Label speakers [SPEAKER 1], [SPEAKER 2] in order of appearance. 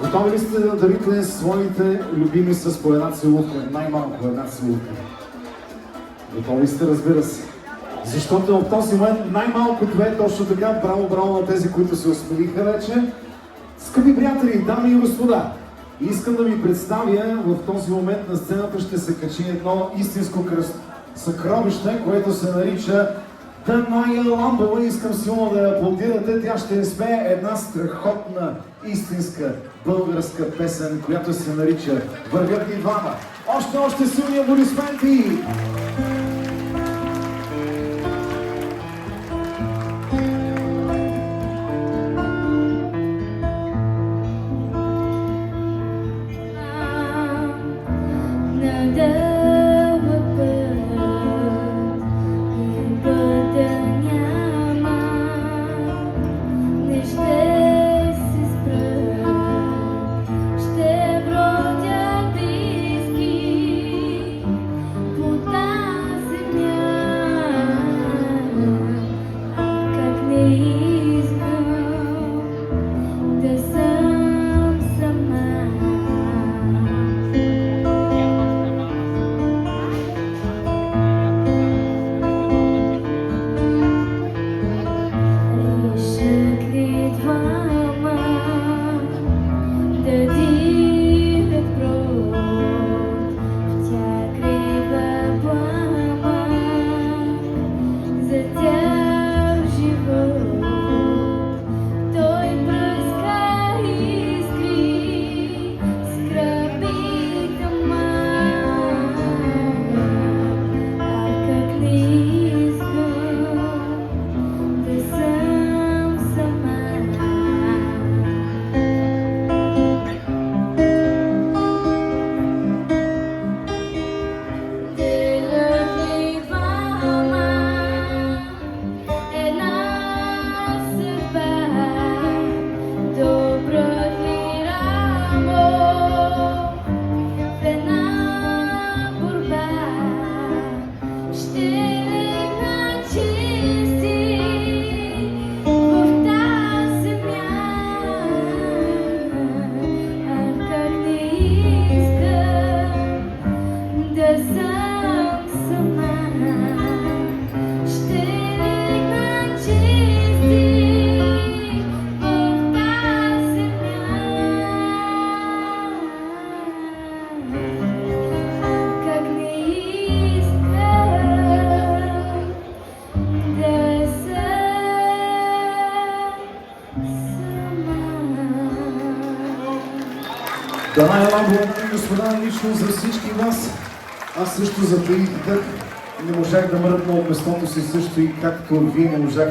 [SPEAKER 1] Готови ли сте да дарите своите любими с по една целувка? Най-малко една целувка. Готови сте, разбира се. Защото в този момент най-малко две, точно така, браво на тези, които се осмелиха вече. Скъпи приятели, дами и господа, искам да ви представя, в този момент на сцената ще се качи едно истинско съкровище, което се нарича Майя Ламбова. Искам силно да я аплодирате. Тя ще изпее една страхотна, истинска българска песен, която се нарича "Вървят ни двама". Още силни аплодисменти! Майя Ламбова, дами и господа, лично за всички вас. Аз също затаих дъх, не можах да мръдна от местото си също и както вие не можахте